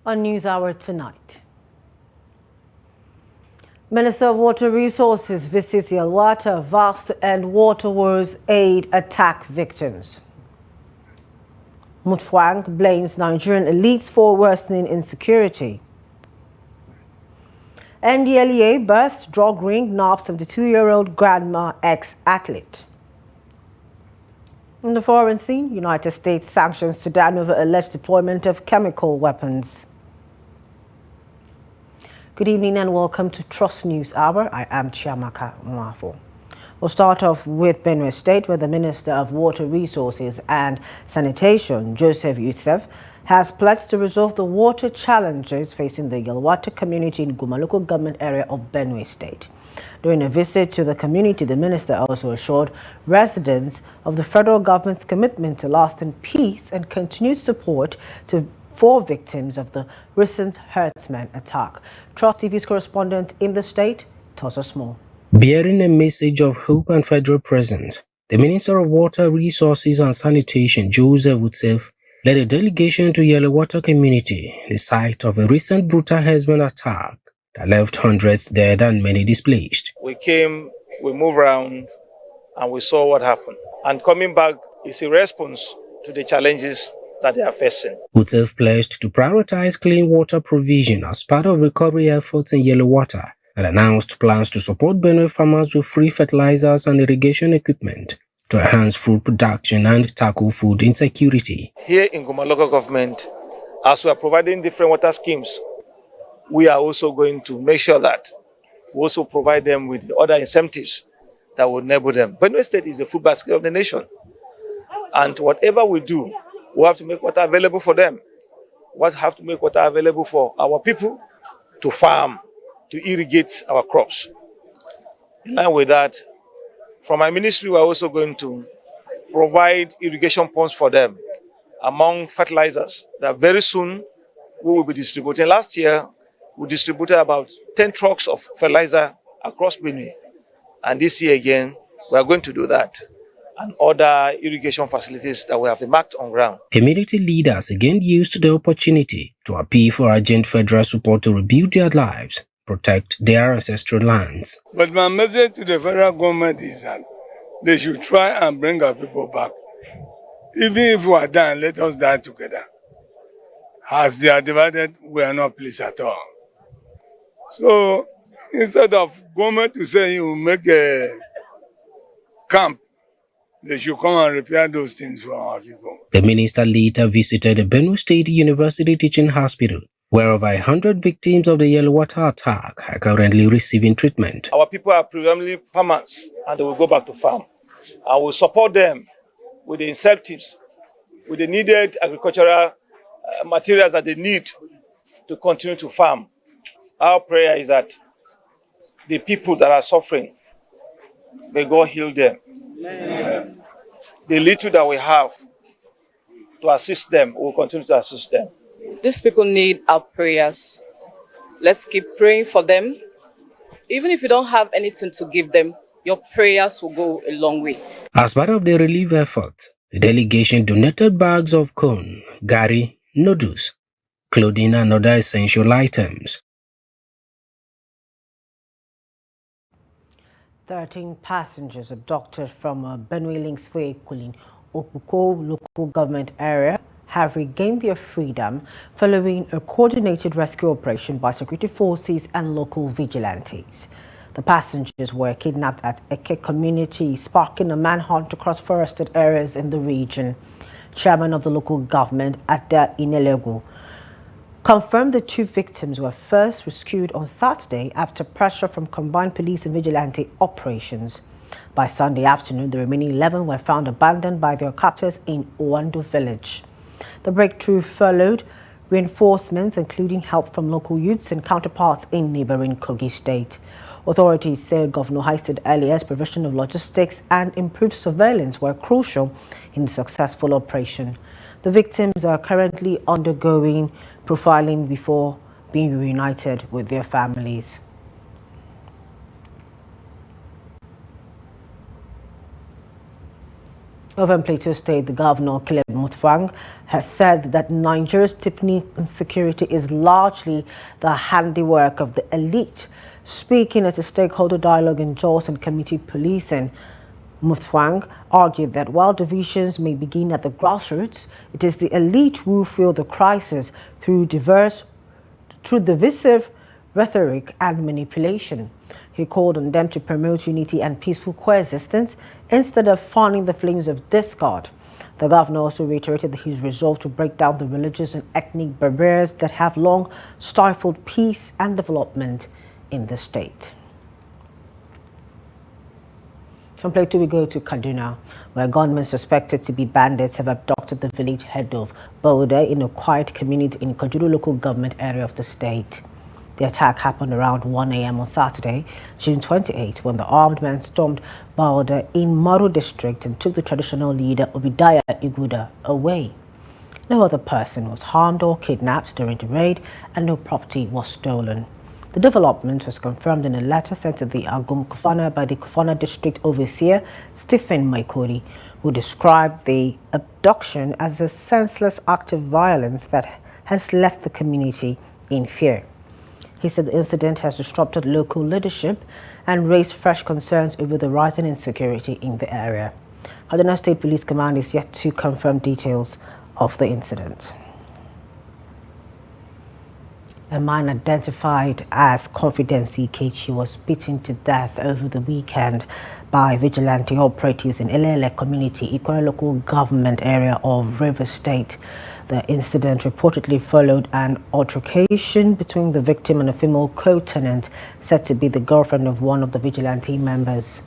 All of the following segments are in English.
On NewsHour tonight. Minister of Water Resources visits Yelwata vows to end water wars, aid attack victims. Mutfwang blames Nigerian elites for worsening insecurity. NDLEA bursts drug ring, nobs 72-year-old grandma ex-athlete. In the foreign scene, United States sanctions Sudan over alleged deployment of chemical weapons. Good evening and welcome to Trust News Hour. I am Chiamaka Mwafo. We'll start off with Benue State, where the Minister of Water Resources and Sanitation, Joseph Youssef, has pledged to resolve the water challenges facing the Yelwata community in Guma local government area of Benue State. During a visit to the community, the minister also assured residents of the federal government's commitment to lasting peace and continued support to 4 victims of the recent herdsmen attack. TrustTV's correspondent in the state tells us more. Bearing a message of hope and federal presence, the Minister of Water Resources and Sanitation, Joseph Youssef, led a delegation to Yelwata community, the site of a recent brutal herdsmen attack that left hundreds dead and many displaced. We came, we moved around, and we saw what happened. And coming back is a response to the challenges that they are facing. Youssef pledged to prioritize clean water provision as part of recovery efforts in Yelwata and announced plans to support Benue farmers with free fertilizers and irrigation equipment to enhance food production and tackle food insecurity. Here in Guma local government, as we are providing different water schemes, we are also going to make sure that we also provide them with the other incentives that will enable them. Benue State is the food basket of the nation. And whatever we do, we have to make water available for them. We have to make water available for our people to farm, to irrigate our crops. In line with that, from my ministry, we're also going to provide irrigation pumps for them, among fertilizers that very soon we will be distributing. Last year, we distributed about 10 trucks of fertilizer across Benue. And this year again, we are going to do that, and other irrigation facilities that we have marked on ground. Community leaders again used the opportunity to appeal for urgent federal support to rebuild their lives, protect their ancestral lands. But my message to the federal government is that they should try and bring our people back. Even if we are dying, let us die together. As they are divided, we are not pleased at all. So instead of government to say you make a camp, they should come and repair those things for our people. The minister later visited the Benue State University Teaching Hospital, where over 100 victims of the Yelwata attack are currently receiving treatment. Our people are predominantly farmers, and they will go back to farm. I will support them with the incentives, with the needed agricultural materials that they need to continue to farm. Our prayer is that the people that are suffering, may God heal them. Amen. The little that we have to assist them, we will continue to assist them. These people need our prayers. Let's keep praying for them. Even if you don't have anything to give them, your prayers will go a long way. As part of the relief efforts, the delegation donated bags of corn, gari, noodles, clothing and other essential items. 13 passengers abducted from Benue Links vehicle in Okuko local government area have regained their freedom following a coordinated rescue operation by security forces and local vigilantes. The passengers were kidnapped at Eke community, sparking a manhunt across forested areas in the region. Chairman of the local government, Ada Inelegu, confirmed the 2 victims were first rescued on Saturday after pressure from combined police and vigilante operations. By Sunday afternoon, the remaining 11 were found abandoned by their captors in Owando village. The breakthrough followed reinforcements, including help from local youths and counterparts in neighboring Kogi State. Authorities say Governor Haised Elias' provision of logistics and improved surveillance were crucial in the successful operation. The victims are currently undergoing profiling before being reunited with their families. Over in Plateau State, the governor, Caleb Mutfwang, has said that Nigeria's deepening insecurity is largely the handiwork of the elite. Speaking at a stakeholder dialogue in Jos and community policing, Mutfwang argued that while divisions may begin at the grassroots, it is the elite who fuel the crisis through divisive rhetoric and manipulation. He called on them to promote unity and peaceful coexistence instead of fanning the flames of discord. The governor also reiterated his resolve to break down the religious and ethnic barriers that have long stifled peace and development in the state. From Plateau, we go to Kaduna, where gunmen suspected to be bandits have abducted the village head of Bode in a quiet community in Kajuru local government area of the state. The attack happened around 1 a.m. on Saturday, June 28, when the armed men stormed Bode in Maru district and took the traditional leader Obidaya Iguda away. No other person was harmed or kidnapped during the raid, and no property was stolen. The development was confirmed in a letter sent to the Agum Kufana by the Kufana District Overseer Stephen Maikori, who described the abduction as a senseless act of violence that has left the community in fear. He said the incident has disrupted local leadership and raised fresh concerns over the rising insecurity in the area. Kaduna State Police Command is yet to confirm details of the incident. A man identified as Confidence Ikechi was beaten to death over the weekend by vigilante operatives in Elele community, Ikore local government area of Rivers State. The incident reportedly followed an altercation between the victim and a female co-tenant said to be the girlfriend of one of the vigilante members.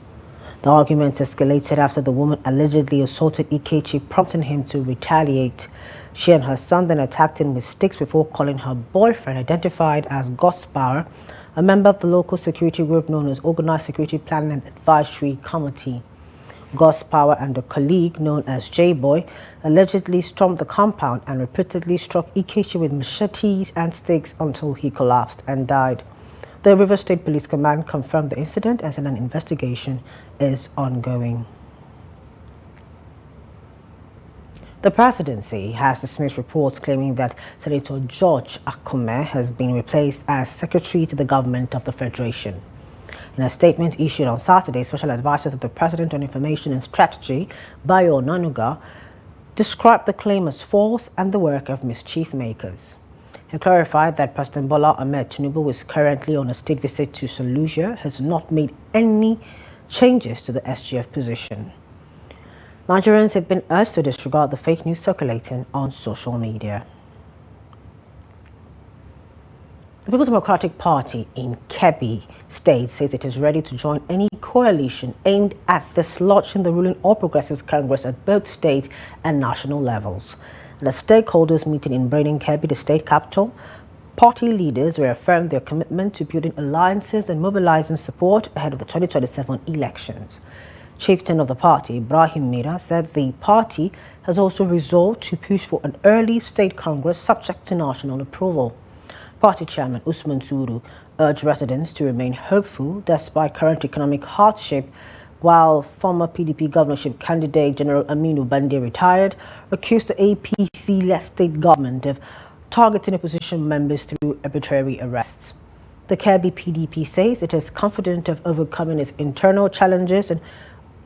The argument escalated after the woman allegedly assaulted Ikechi, prompting him to retaliate. She and her son then attacked him with sticks before calling her boyfriend, identified as Gospower, a member of the local security group known as Organized Security Planning and Advisory Committee. Gospower and a colleague known as J-Boy allegedly stormed the compound and repeatedly struck Ikechi with machetes and sticks until he collapsed and died. The River State Police Command confirmed the incident and said an investigation is ongoing. The presidency has dismissed reports claiming that Senator George Akume has been replaced as Secretary to the Government of the Federation. In a statement issued on Saturday, Special Advisor to the President on Information and Strategy, Bayo Nanuga, described the claim as false and the work of mischief makers. He clarified that President Bola Ahmed Tinubu, who is currently on a state visit to St. Lucia, has not made any changes to the SGF position. Nigerians have been urged to disregard the fake news circulating on social media. The People's Democratic Party in Kebbi State says it is ready to join any coalition aimed at dislodging the ruling All Progressives Congress at both state and national levels. At a stakeholders meeting in Birnin Kebbi, the state capital, party leaders reaffirmed their commitment to building alliances and mobilizing support ahead of the 2027 elections. Chieftain of the party, Ibrahim Mira, said the party has also resolved to push for an early state congress subject to national approval. Party chairman Usman Zuru urged residents to remain hopeful despite current economic hardship, while former PDP governorship candidate General Aminu Bande retired, accused the APC-led state government of targeting opposition members through arbitrary arrests. The Kebbi PDP says it is confident of overcoming its internal challenges and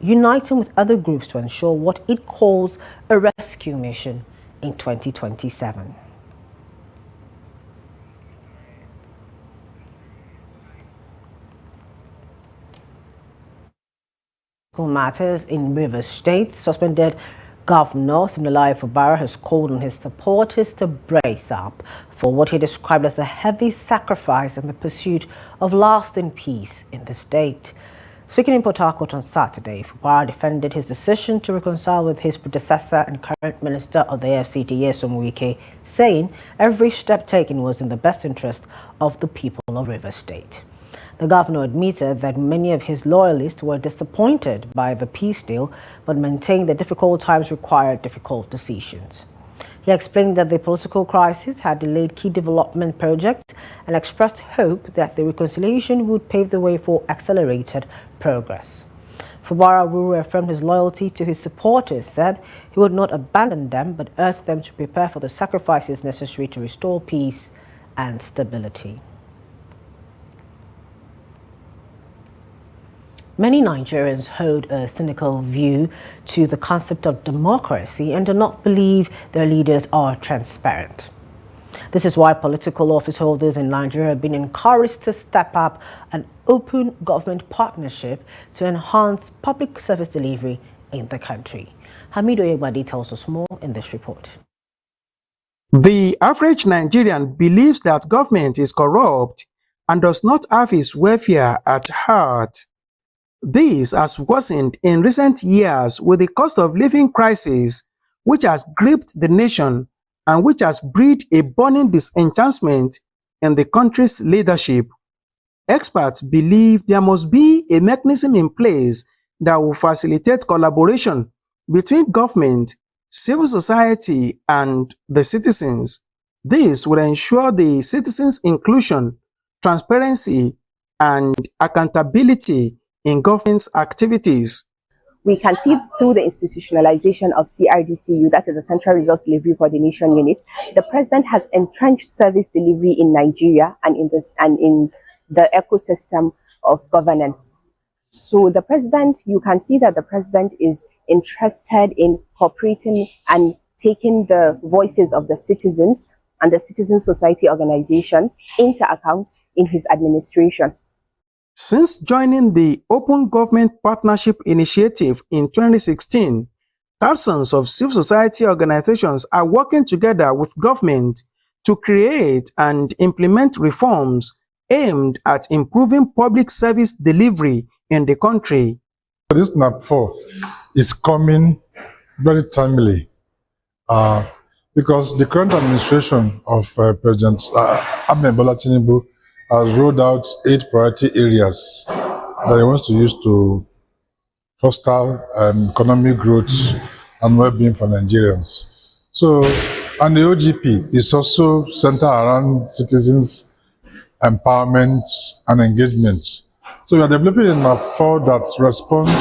uniting with other groups to ensure what it calls a rescue mission in 2027. Matters in Rivers State, suspended Governor Siminalayi Fubara has called on his supporters to brace up for what he described as a heavy sacrifice in the pursuit of lasting peace in the state. Speaking in Port Harcourt on Saturday, Fubara defended his decision to reconcile with his predecessor and current Minister of the AFCT, Nyesom Wike, saying every step taken was in the best interest of the people of Rivers State. The governor admitted that many of his loyalists were disappointed by the peace deal, but maintained that difficult times required difficult decisions. He explained that the political crisis had delayed key development projects and expressed hope that the reconciliation would pave the way for accelerated progress. Fubara, who reaffirmed his loyalty to his supporters, said he would not abandon them but urged them to prepare for the sacrifices necessary to restore peace and stability. Many Nigerians hold a cynical view to the concept of democracy and do not believe their leaders are transparent. This is why political office holders in Nigeria have been encouraged to step up an open government partnership to enhance public service delivery in the country. Hamidu Yegbadi tells us more in this report. The average Nigerian believes that government is corrupt and does not have its welfare at heart. This has worsened in recent years with the cost of living crisis, which has gripped the nation and which has bred a burning disenchantment in the country's leadership. Experts believe there must be a mechanism in place that will facilitate collaboration between government, civil society, and the citizens. This will ensure the citizens' inclusion, transparency, and accountability in government's activities. We can see through the institutionalization of CRDCU, that is the Central Resource Delivery Coordination Unit, the president has entrenched service delivery in Nigeria and in the ecosystem of governance. So the president, you can see that the president is interested in cooperating and taking the voices of the citizens and the citizen society organizations into account in his administration. Since joining the Open Government Partnership Initiative in 2016, thousands of civil society organizations are working together with government to create and implement reforms aimed at improving public service delivery in the country. This NAP4 is coming very timely because the current administration of President Ahmed Bola Tinubu has rolled out 8 priority areas that he wants to use to foster economic growth and well-being for Nigerians. So, and the OGP is also centered around citizens' empowerment and engagement. So we are developing a NAP4 that responds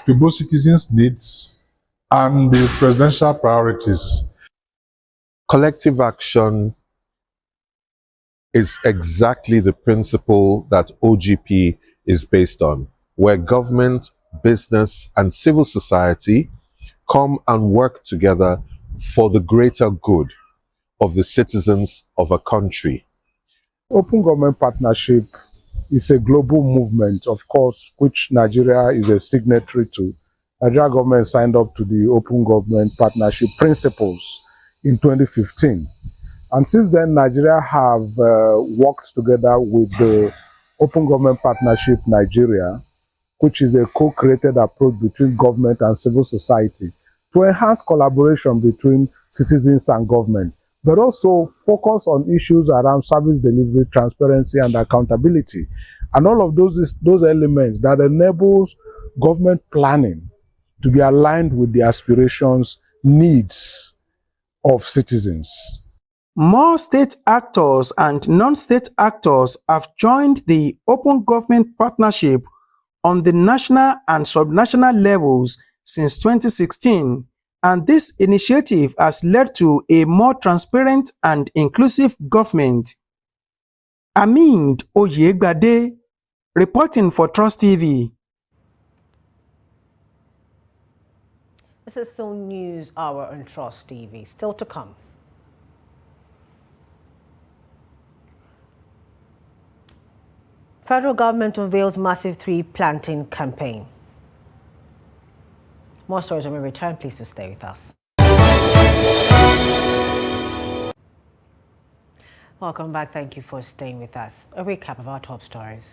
to both citizens' needs and the presidential priorities. Collective action is exactly the principle that OGP is based on, where government, business, and civil society come and work together for the greater good of the citizens of a country. Open Government Partnership is a global movement, of course, which Nigeria is a signatory to. Nigeria government signed up to the Open Government Partnership principles in 2015. And since then, Nigeria have worked together with the Open Government Partnership Nigeria, which is a co-created approach between government and civil society to enhance collaboration between citizens and government, but also focus on issues around service delivery, transparency, and accountability, and all of those elements that enables government planning to be aligned with the aspirations, needs of citizens. More state actors and non-state actors have joined the Open Government Partnership on the national and subnational levels since 2016, and this initiative has led to a more transparent and inclusive government. Hamid Oyegbade, reporting for TrustTV. This is still News Hour on TrustTV. Still to come. Federal government unveils massive tree planting campaign. More stories when we return. Please do stay with us. Welcome back. Thank you for staying with us. A recap of our top stories.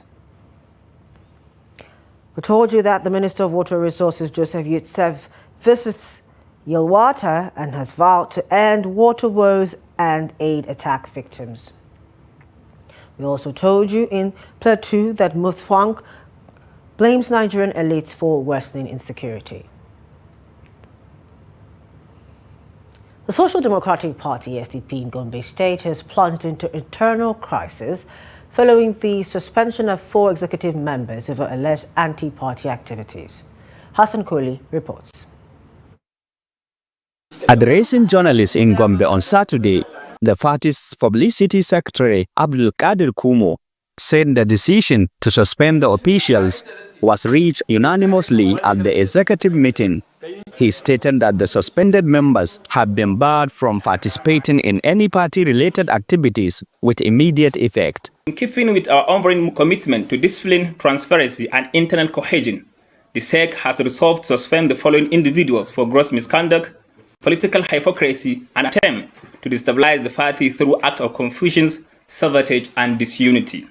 We told you that the Minister of Water Resources, Joseph Yutsev, visits Yelwata and has vowed to end water woes and aid attack victims. We also told you in Plateau that Muthwang blames Nigerian elites for worsening insecurity. The Social Democratic Party, SDP, in Gombe State has plunged into internal crisis following the suspension of 4 executive members over alleged anti-party activities. Hassan Koli reports. Addressing journalists in Gombe on Saturday, the party's publicity secretary Abdul Qadir Kumo said the decision to suspend the officials was reached unanimously at the executive meeting. He stated that the suspended members have been barred from participating in any party-related activities with immediate effect. In keeping with our unwavering commitment to discipline, transparency, and internal cohesion, the SEC has resolved to suspend the following individuals for gross misconduct, political hypocrisy, and attempt to destabilize the party through acts of confusion, sabotage, and disunity.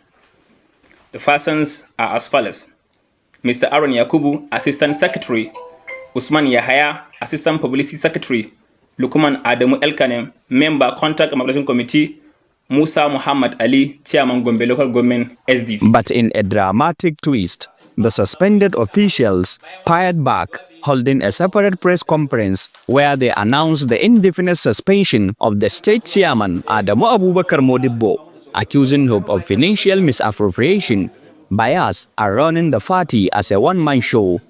The persons are as follows: Mr. Aaron Yakubu, Assistant Secretary; Usman Yahaya, Assistant Publicity Secretary; Lukman Adamu Elkanem, Member Contact and Mobilization Committee; Musa Muhammad Ali, Chairman Gombe Local Government SDV. But in a dramatic twist, the suspended officials fired back, holding a separate press conference where they announced the indefinite suspension of the state chairman Adamu Abubakar Modibo, accusing him of financial misappropriation, bias, and running the party as a one-man show.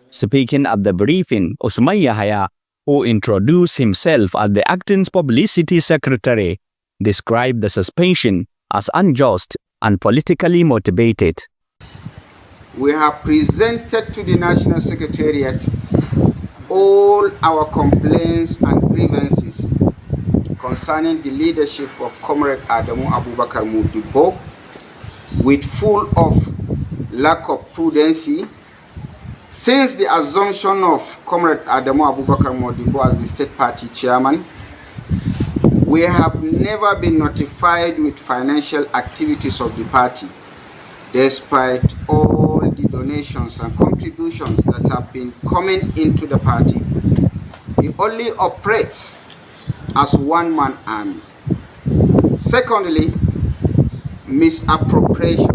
Speaking at the briefing, Usman Yahaya, who introduced himself as the acting publicity secretary, described the suspension as unjust and politically motivated. We have presented to the National Secretariat all our complaints and grievances concerning the leadership of Comrade Adamu Abubakar Modibo, with full of lack of prudency. Since the assumption of Comrade Adamu Abubakar Modibo as the state party chairman, we have never been notified with financial activities of the party, despite all the donations and contributions that have been coming into the party. He only operates as one-man army. Secondly, misappropriation.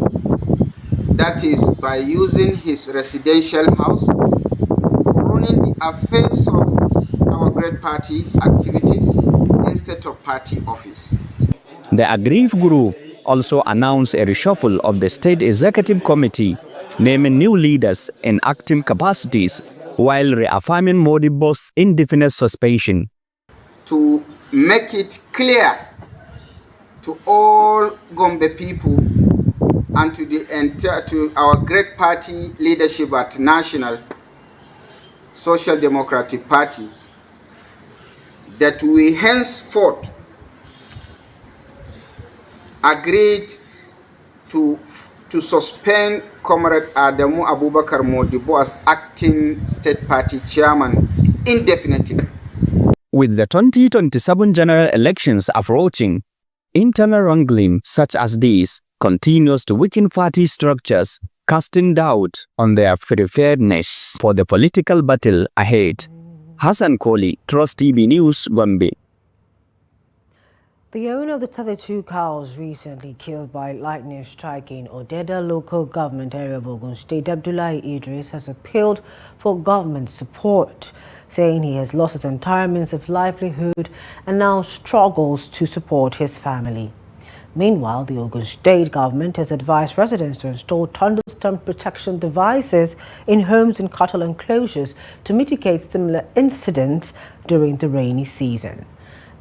That is, by using his residential house for running the affairs of our great party activities instead of party office. The aggrieved group also announced a reshuffle of the State Executive Committee, naming new leaders in acting capacities while reaffirming Modibo's indefinite suspension. To make it clear to all Gombe people and to our great party leadership at National Social Democratic Party that we henceforth agreed to suspend Comrade Adamu Abubakar Modibo as acting state party chairman indefinitely. With the 2027 general elections approaching, internal wrangling such as this continues to weaken party structures, casting doubt on their preparedness for the political battle ahead. Hassan Koli, TrustTV News, Gombe. The owner of the 32 cows recently killed by lightning strike in Odeda local government area of Ogun State, Abdullahi Idris, has appealed for government support, saying he has lost his entire means of livelihood and now struggles to support his family. Meanwhile, the Ogun State government has advised residents to install thunderstorm protection devices in homes and cattle enclosures to mitigate similar incidents during the rainy season.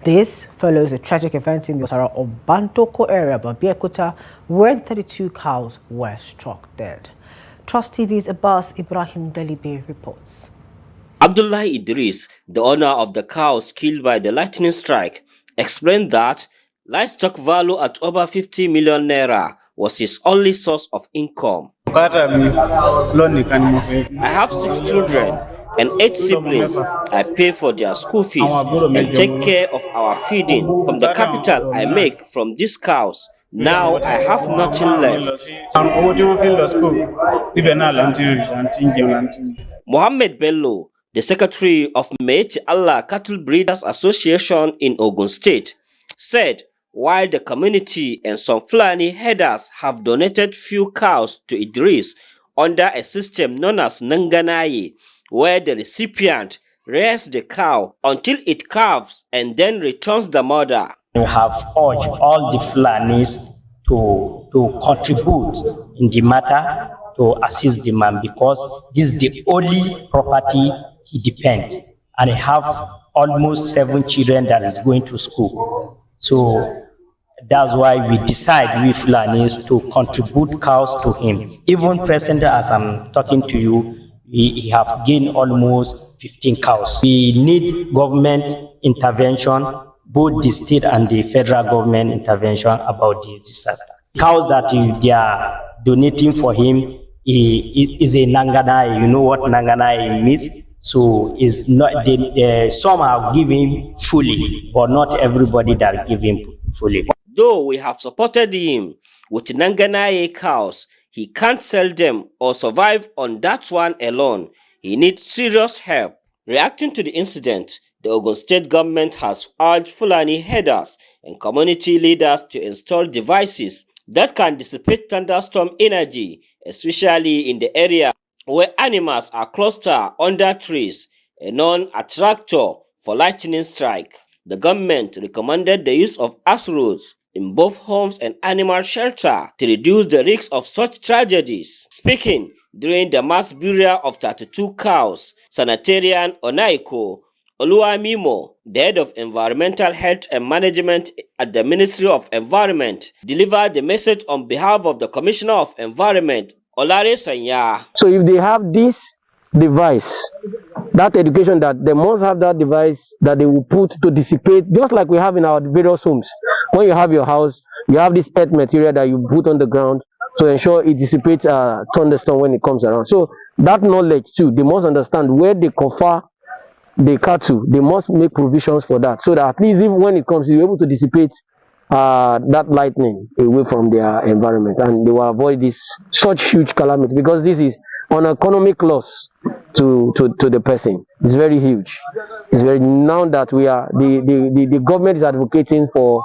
This follows a tragic event in the Osara Obantoko area of Abeokuta, where 32 cows were struck dead. Trust TV's Abbas Ibrahim Delibe reports. Abdullah Idris, the owner of the cows killed by the lightning strike, explained that livestock value at over 50 million naira was his only source of income. I have 6 children and 8 siblings. I pay for their school fees and take care of our feeding. From the capital I make from these cows, now I have nothing left. Mohammed Bello, the secretary of Mechi Allah Cattle Breeders Association in Ogun State, said while the community and some Fulani herders have donated few cows to Idris under a system known as Nanganaye, where the recipient rears the cow until it calves and then returns the mother. We have urged all the Fulanis to contribute in the matter to assist the man, because this is the only property he depends, and he have almost 7 children that is going to school. So that's why we decide, we Fulanis, to contribute cows to him. Even present as I'm talking to you, we have gained almost 15 cows. We need government intervention, both the state and the federal government intervention about this disaster. Cows that they are donating for him is a Nanganai. You know what Nanganai means? So is not some are giving fully, but not everybody that give him fully. Though we have supported him with Nanganaye cows, he can't sell them or survive on that one alone. He needs serious help. Reacting to the incident, the Ogun State government has urged Fulani herders and community leaders to install devices that can dissipate thunderstorm energy, especially in the area where animals are clustered under trees, a non-attractor for lightning strike. The government recommended the use of ash roads in both homes and animal shelter to reduce the risk of such tragedies. Speaking during the mass burial of 32 cows, Sanitarian Onaiko Oluwamimo, the head of Environmental Health and Management at the Ministry of Environment, delivered the message on behalf of the Commissioner of Environment, Olare Sanya. So if they have this device, that education, that they must have that device that they will put to dissipate, just like we have in our various homes. When you have your house, you have this earth material that you put on the ground to ensure it dissipates thunderstorm when it comes around. So that knowledge too, they must understand where they confer the cattle. They must make provisions for that, so that at least even when it comes, you're able to dissipate that lightning away from their environment, and they will avoid this such huge calamity, because this is an economic loss to the person. It's very huge. It's very, now that we are the government is advocating for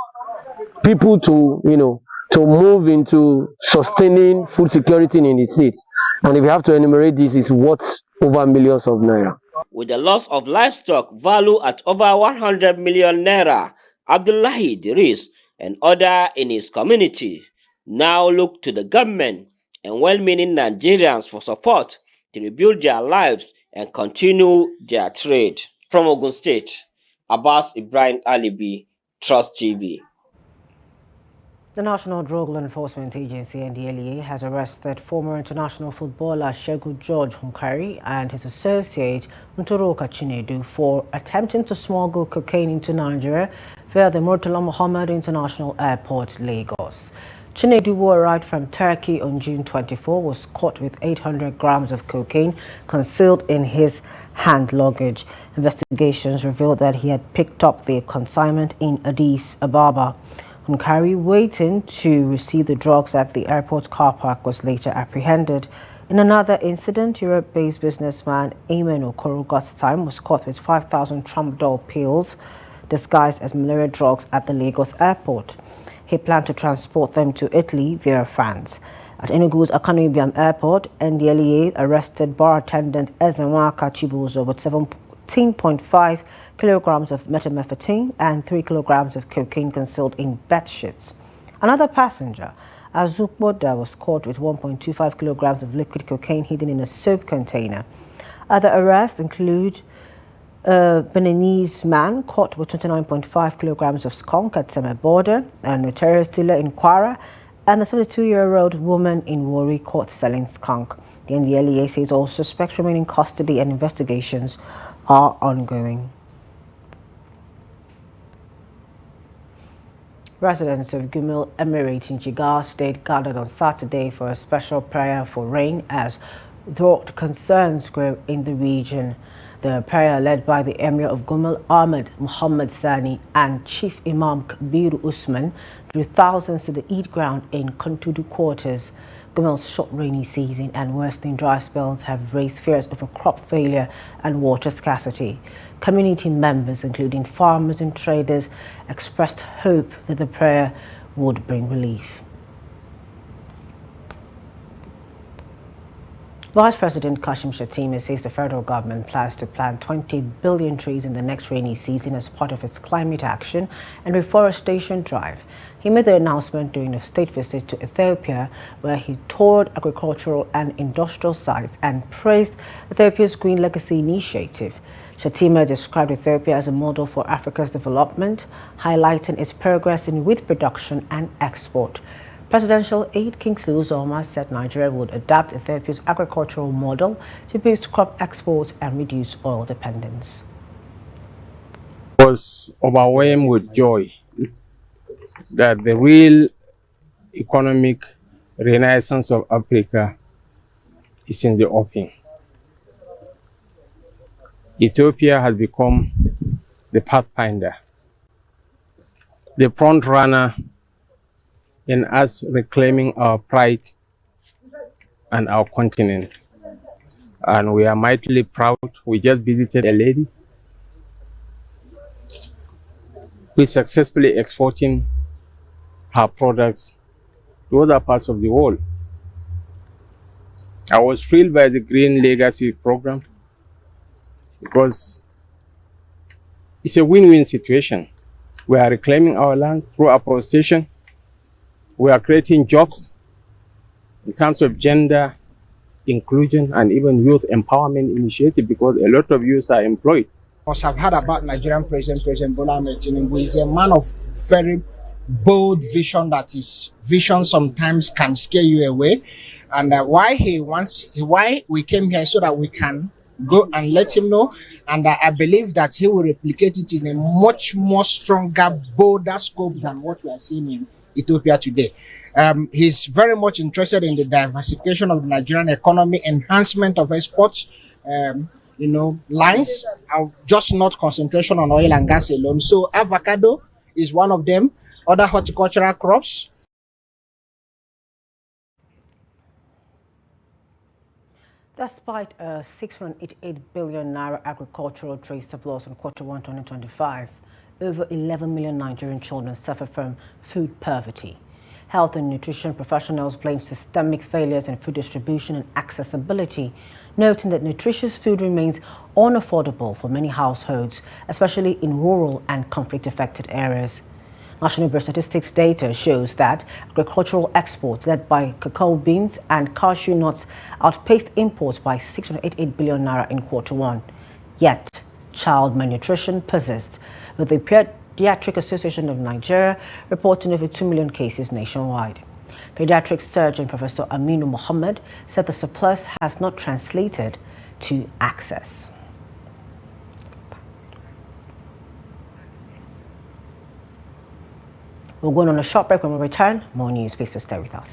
people to to move into sustaining food security in the states, and if you have to enumerate this, it's worth over millions of naira. With the loss of livestock value at over 100 million naira, Abdullahi Idris and others in his community now look to the government and well-meaning Nigerians for support to rebuild their lives and continue their trade. From Ogun State, Abbas Ibrahim Alibi, Trust TV. The National Drug Law Enforcement Agency, NDLEA, has arrested former international footballer Shegun George Hunkari and his associate Ntoroka Chinedu for attempting to smuggle cocaine into Nigeria via the Murtala Muhammad International Airport, Lagos. Chinedu, who arrived from Turkey on June 24, was caught with 800 grams of cocaine concealed in his hand luggage. Investigations revealed that he had picked up the consignment in Addis Ababa. Hunkari, waiting to receive the drugs at the airport car park, was later apprehended. In another incident, Europe-based businessman Amen Okorogo's was caught with 5,000 tramadol pills disguised as malaria drugs at the Lagos airport. He planned to transport them to Italy via France. At Enugu's Akanu Ibiam Airport, NDLEA arrested bar attendant Ezenwaka Chibuzo with 17.5 kilograms of methamphetamine and 3 kilograms of cocaine concealed in bed sheets. Another passenger, Azukboda, was caught with 1.25 kilograms of liquid cocaine hidden in a soap container. Other arrests include a Beninese man caught with 29.5 kilograms of skunk at Seme border, a notorious dealer in Kwara, and the 72-year-old woman in Warri caught selling skunk. The NDLEA says all suspects remain in custody and investigations are ongoing. Residents of Gumel Emirate in Jigawa State gathered on Saturday for a special prayer for rain as drought concerns grow in the region. The prayer, led by the Emir of Gumel Ahmed Muhammad Sani and Chief Imam Kabir Usman, drew thousands to the Eid ground in Kuntudu quarters. Gumel's short rainy season and worsening dry spells have raised fears of a crop failure and water scarcity. Community members, including farmers and traders, expressed hope that the prayer would bring relief. Vice President Kashim Shettima says the federal government plans to plant 20 billion trees in the next rainy season as part of its climate action and reforestation drive. He made the announcement during a state visit to Ethiopia, where he toured agricultural and industrial sites and praised Ethiopia's Green Legacy initiative. Shettima described Ethiopia as a model for Africa's development, highlighting its progress in wheat production and export. Presidential aide Kingsley Uzoma said Nigeria would adapt Ethiopia's agricultural model to boost crop exports and reduce oil dependence. I was overwhelmed with joy that the real economic renaissance of Africa is in the offing. Ethiopia has become the pathfinder, the front runner in us reclaiming our pride and our continent. And we are mightily proud. We just visited a lady who is successfully exporting her products to other parts of the world. I was thrilled by the Green Legacy program because it's a win-win situation. We are reclaiming our lands through afforestation. We are creating jobs in terms of gender inclusion and even youth empowerment initiative, because a lot of youth are employed. Must have heard about Nigerian President Bola Ahmed Tinubu. He's a man of very bold vision. That is, vision sometimes can scare you away. And why we came here so that we can go and let him know. And I believe that he will replicate it in a much more stronger, bolder scope than what we are seeing in Ethiopia today. He's very much interested in the diversification of the Nigerian economy, enhancement of exports, lines, just not concentration on oil and gas alone. So avocado is one of them, other horticultural crops. Despite a 688 billion naira agricultural trade surplus in Q1 2025, over 11 million Nigerian children suffer from food poverty. Health and nutrition professionals blame systemic failures in food distribution and accessibility, noting that nutritious food remains unaffordable for many households, especially in rural and conflict-affected areas. National Bureau of Statistics data shows that agricultural exports led by cacao beans and cashew nuts outpaced imports by 688 billion naira in Q1. Yet, child malnutrition persists, with the Pediatric Association of Nigeria reporting over 2 million cases nationwide. Pediatric surgeon Professor Aminu Mohammed said the surplus has not translated to access. We're going on a short break. When we return, more news. Please stay with us.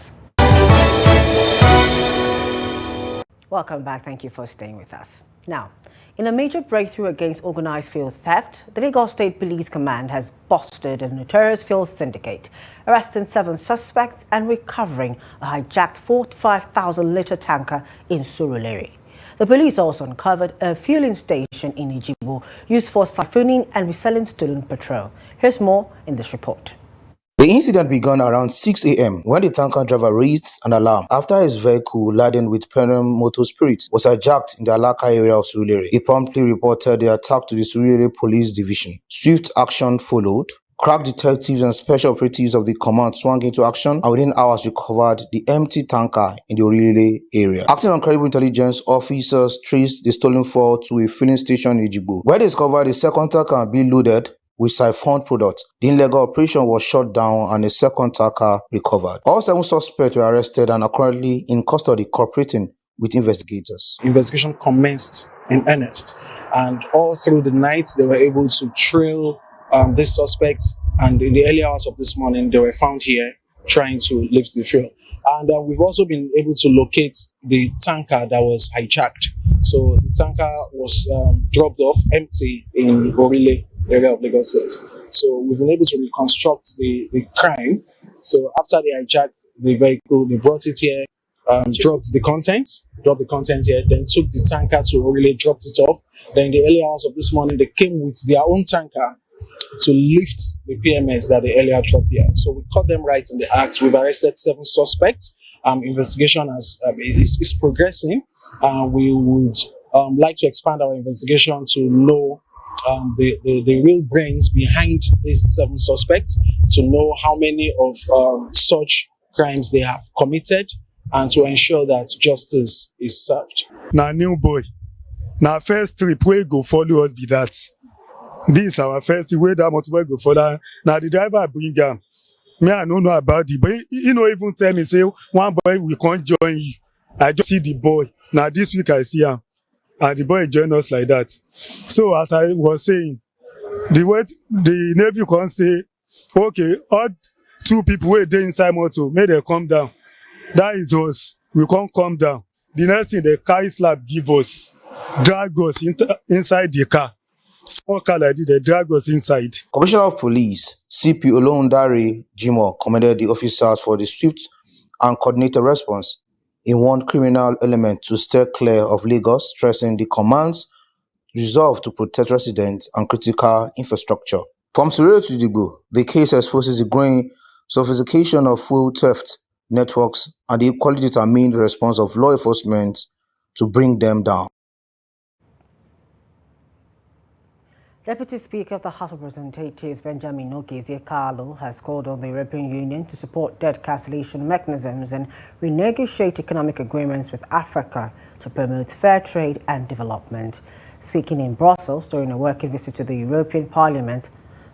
Welcome back. Thank you for staying with us. Now, in a major breakthrough against organized fuel theft, the Lagos State Police Command has busted a notorious fuel syndicate, arresting 7 suspects and recovering a hijacked 45,000-litre tanker in Surulere. The police also uncovered a fueling station in Ijibo used for siphoning and reselling stolen petrol. Here's more in this report. The incident began around 6 a.m. when the tanker driver raised an alarm after his vehicle laden with premium motor spirits was hijacked in the Alaka area of Surulere. He promptly reported the attack to the Surulere Police Division. Swift action followed. Crack detectives and special operatives of the command swung into action and within hours recovered the empty tanker in the Surulere area. Acting on credible intelligence, officers traced the stolen fuel to a filling station in Ijibo, where they discovered the second tanker being loaded with siphoned products. The illegal operation was shut down and a second tanker recovered. All 7 suspects were arrested and are currently in custody cooperating with investigators. Investigation commenced in earnest, and all through the night they were able to trail these suspects, and in the early hours of this morning they were found here trying to lift the fuel. And we've also been able to locate the tanker that was hijacked. So the tanker was dropped off empty in Orile area of Lagos State. So we've been able to reconstruct the crime. So after they hijacked the vehicle, they brought it here, dropped the contents here, then took the tanker to Orile, dropped it off. Then in the early hours of this morning, they came with their own tanker to lift the PMS that they earlier dropped here. So we caught them right in the act. We've arrested 7 suspects. Investigation is progressing. we would like to expand our investigation to know the real brains behind these 7 suspects, to know how many of such crimes they have committed, and to ensure that justice is served. Now, new boy, now first trip we go follow us be that. This our first way that motorbike go follow. Now the driver bring him. Me, I don't know about it, but he no even tell me, say, one boy we can't join you. I just see the boy. Now this week I see him. And the boy join us like that. So as I was saying, the nephew can say, okay, all 2 people were there inside motor, may they come down. That is us. We can't come down. The next thing, the car slap give us, drag us inside the car. Small car like this, they drag us inside. Commissioner of Police, CP Olondare Jimoh, commended the officers for the swift and coordinated response in one criminal element to steer clear of Lagos, stressing the command's resolve to protect residents and critical infrastructure. From Surrey to Digbo, the case exposes the growing sophistication of fuel theft networks and the equally determined response of law enforcement to bring them down. Deputy Speaker of the House of Representatives Benjamin Okezie Carlo has called on the European Union to support debt cancellation mechanisms and renegotiate economic agreements with Africa to promote fair trade and development. Speaking in Brussels during a working visit to the European Parliament,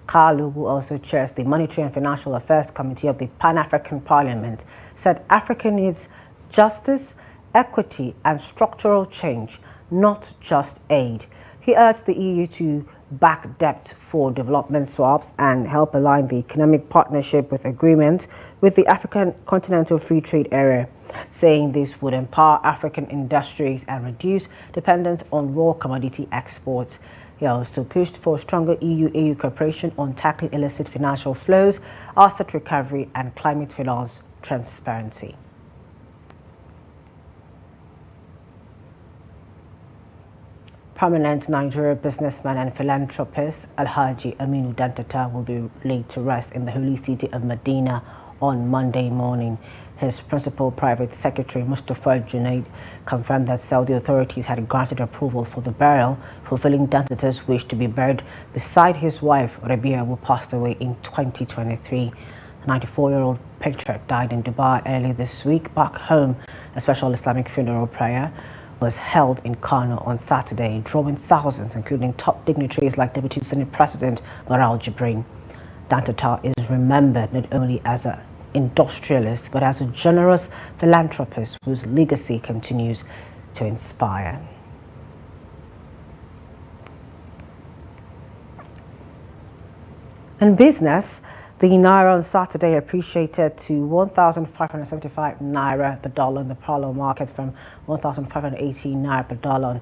Carlo, who also chairs the Monetary and Financial Affairs Committee of the Pan-African Parliament, said Africa needs justice, equity and structural change, not just aid. He urged the EU to back debt for development swaps and help align the economic partnership with agreements with the African Continental Free Trade Area, saying this would empower African industries and reduce dependence on raw commodity exports. He also pushed for stronger EU-AU cooperation on tackling illicit financial flows, asset recovery and climate finance transparency. Prominent Nigerian businessman and philanthropist Alhaji Aminu Dantata will be laid to rest in the holy city of Medina on Monday morning. His principal private secretary, Mustafa Junaid, confirmed that Saudi authorities had granted approval for the burial, fulfilling Dantata's wish to be buried beside his wife, Rabia, who passed away in 2023. The 94-year-old patriarch died in Dubai early this week. Back home, a special Islamic funeral prayer was held in Kano on Saturday, drawing thousands, including top dignitaries like Deputy Senate President Maral Jibrin. Dantata is remembered not only as an industrialist, but as a generous philanthropist whose legacy continues to inspire. In business, the Naira on Saturday appreciated to 1,575 Naira per dollar in the parallel market from 1,580 Naira per dollar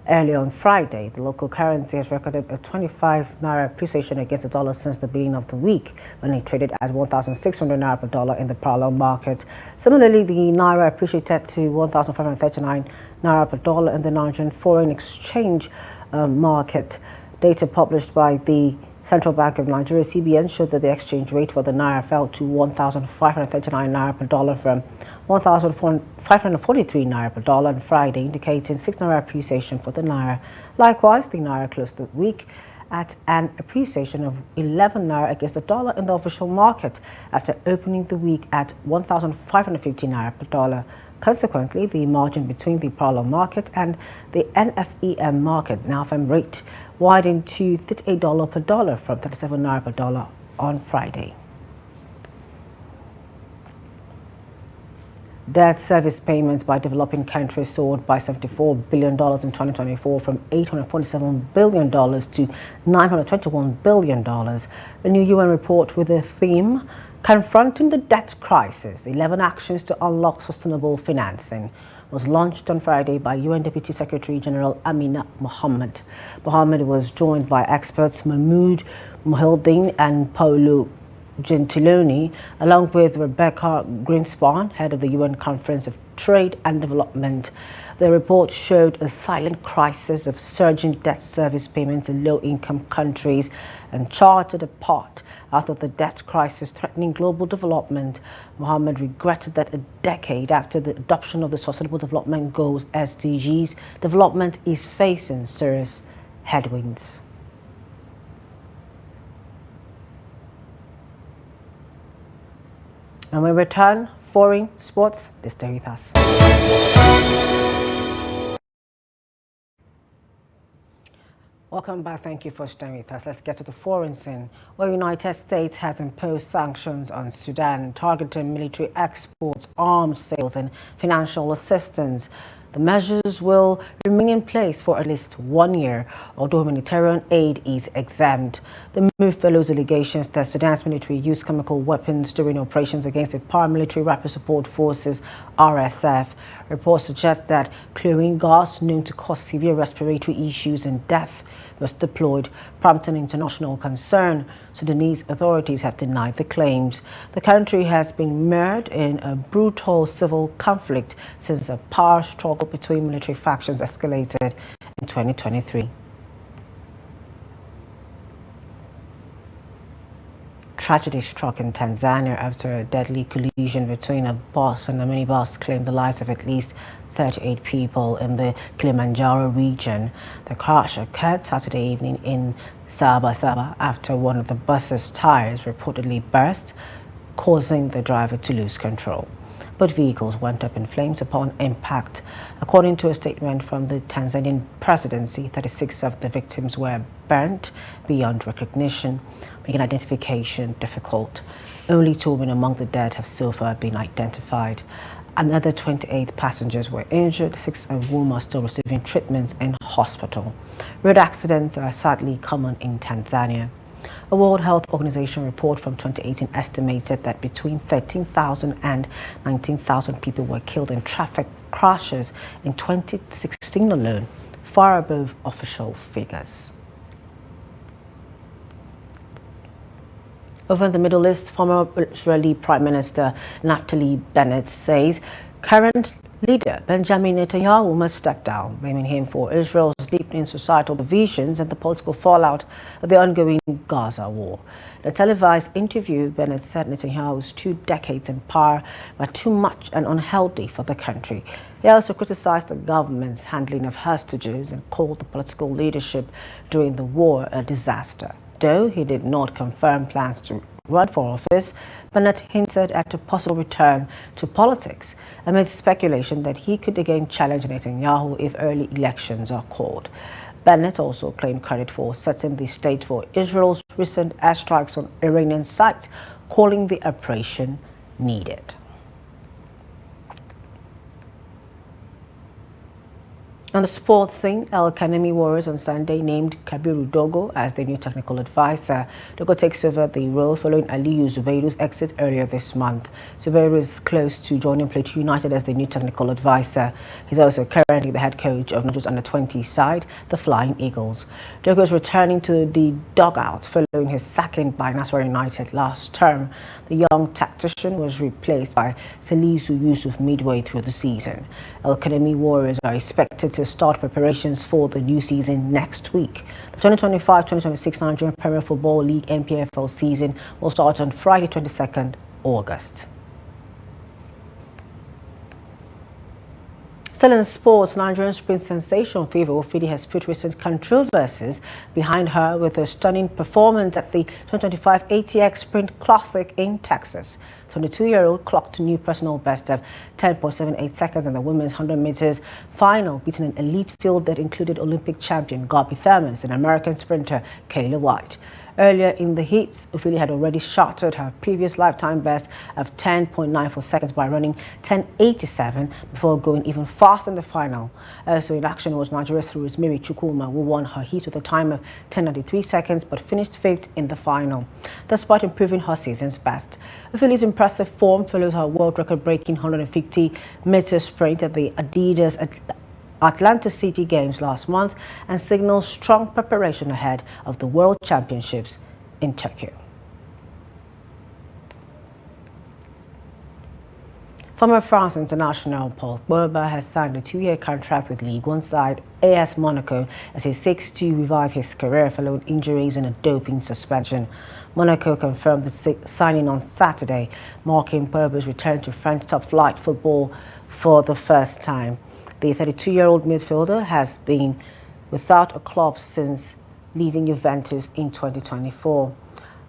earlier on Friday. The local currency has recorded a 25 Naira appreciation against the dollar since the beginning of the week, when it traded at 1,600 Naira per dollar in the parallel market. Similarly, the Naira appreciated to 1,539 Naira per dollar in the Nigerian foreign exchange market. Data published by the Central Bank of Nigeria, CBN, showed that the exchange rate for the Naira fell to 1,539 Naira per dollar from 1,543 Naira per dollar on Friday, indicating 6 Naira appreciation for the Naira. Likewise, the Naira closed the week at an appreciation of 11 Naira against the dollar in the official market, after opening the week at 1,550 Naira per dollar. Consequently, the margin between the parallel market and the NFEM market, NAFEM rate, widened to $38 per dollar from 37 Naira per dollar on Friday. Debt service payments by developing countries soared by $74 billion in 2024 from $847 billion to $921 billion. A new UN report with the theme Confronting the Debt Crisis, 11 Actions to Unlock Sustainable Financing, was launched on Friday by UN Deputy Secretary General Amina Mohammed. Mohammed was joined by experts Mahmoud Mohildin and Paolo Gentiloni, along with Rebecca Greenspan, head of the UN Conference of Trade and Development. The report showed a silent crisis of surging debt service payments in low-income countries and charted a path After the debt crisis threatening global development, Mohammed regretted that a decade after the adoption of the Sustainable Development Goals (SDGs), development is facing serious headwinds. And when we return, foreign sports, stay with us. Welcome back. Thank you for staying with us. Let's get to the foreign scene, where the United States has imposed sanctions on Sudan, targeting military exports, arms sales, and financial assistance. The measures will remain in place for at least 1 year, although humanitarian aid is exempt. The move follows allegations that Sudan's military used chemical weapons during operations against the Paramilitary Rapid Support Forces, RSF. Reports suggest that chlorine gas, known to cause severe respiratory issues and death, was deployed, prompting international concern. Sudanese authorities have denied the claims. The country has been mired in a brutal civil conflict since a power struggle between military factions escalated in 2023. Tragedy struck in Tanzania after a deadly collision between a bus and a minibus claimed the lives of at least 38 people in the Kilimanjaro region. The crash occurred Saturday evening in Sabasaba after one of the bus's tires reportedly burst, causing the driver to lose control. Both vehicles went up in flames upon impact. According to a statement from the Tanzanian presidency, 36 of the victims were burnt beyond recognition, making identification difficult. Only 2 women among the dead have so far been identified. Another 28 passengers were injured, 6 of whom are still receiving treatment in hospital. Road accidents are sadly common in Tanzania. A World Health Organization report from 2018 estimated that between 13,000 and 19,000 people were killed in traffic crashes in 2016 alone, far above official figures. Over in the Middle East, former Israeli Prime Minister Naftali Bennett says current leader Benjamin Netanyahu must step down, blaming him for Israel's deepening societal divisions and the political fallout of the ongoing Gaza war. In a televised interview, Bennett said Netanyahu's 2 decades in power were too much and unhealthy for the country. He also criticized the government's handling of hostages and called the political leadership during the war a disaster. Though he did not confirm plans to run for office, Bennett hinted at a possible return to politics amid speculation that he could again challenge Netanyahu if early elections are called. Bennett also claimed credit for setting the stage for Israel's recent airstrikes on Iranian sites, calling the operation needed. On the sports thing, El Kanemi Warriors on Sunday named Kabiru Dogo as their new technical advisor. Dogo takes over the role following Aliyu Zubairu's exit earlier this month. Zubairu is close to joining Plateau United as the new technical advisor. He's also currently the head coach of Nigeria's under-20 side, the Flying Eagles. Dogo is returning to the dugout following his sacking by Nasarawa United last term. The young tactician was replaced by Salisu Yusuf midway through the season. El Kanemi Warriors are expected to start preparations for the new season next week. The 2025-2026 Nigerian Premier Football League NPFL season will start on Friday, 22nd August. Still in sports, Nigerian sprint sensation Favor Ofidi has put recent controversies behind her with a stunning performance at the 2025 ATX Sprint Classic in Texas. The 22-year-old clocked a new personal best of 10.78 seconds in the women's 100 meters final, beating an elite field that included Olympic champion Gabi Thurman and American sprinter Kayla White. Earlier in the heats, Ofili had already shattered her previous lifetime best of 10.94 seconds by running 10.87 before going even faster in the final. Also in action was Nigeria's Rosemary Chukwuma, who won her heat with a time of 10.93 seconds but finished 5th in the final, despite improving her season's best. Ofili's impressive form follows her world record-breaking 150-meter sprint at the Adidas Atlanta City Games last month and signals strong preparation ahead of the World Championships in Tokyo. Former France international Paul Pogba has signed a 2-year contract with Ligue 1 side AS Monaco as he seeks to revive his career following injuries and a doping suspension. Monaco confirmed the signing on Saturday, marking Pogba's return to French top flight football for the first time. The 32-year-old midfielder has been without a club since leaving Juventus in 2024.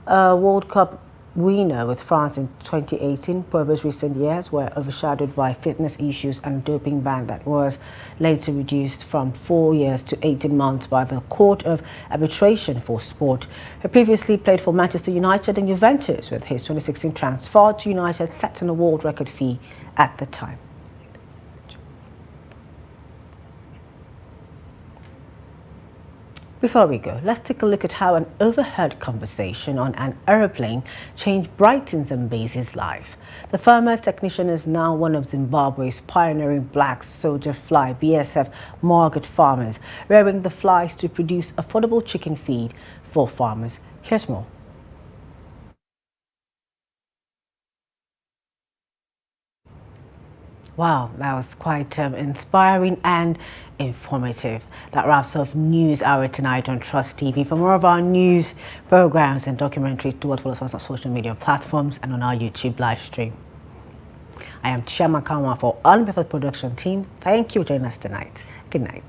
A World Cup winner with France in 2018, Pogba's recent years were overshadowed by fitness issues and a doping ban that was later reduced from 4 years to 18 months by the Court of Arbitration for Sport. He previously played for Manchester United and Juventus, with his 2016 transfer to United setting a world record fee at the time. Before we go, let's take a look at how an overheard conversation on an aeroplane changed Brighton's Embasy's life. The former technician is now one of Zimbabwe's pioneering black soldier fly BSF market farmers, rearing the flies to produce affordable chicken feed for farmers. Here's more. Wow, that was quite inspiring and informative. That wraps up News Hour tonight on Trust TV. For more of our news, programs and documentaries, do follow us on social media platforms and on our YouTube live stream. I am Chiama Kanwa for Unbefore Production Team. Thank you for joining us tonight. Good night.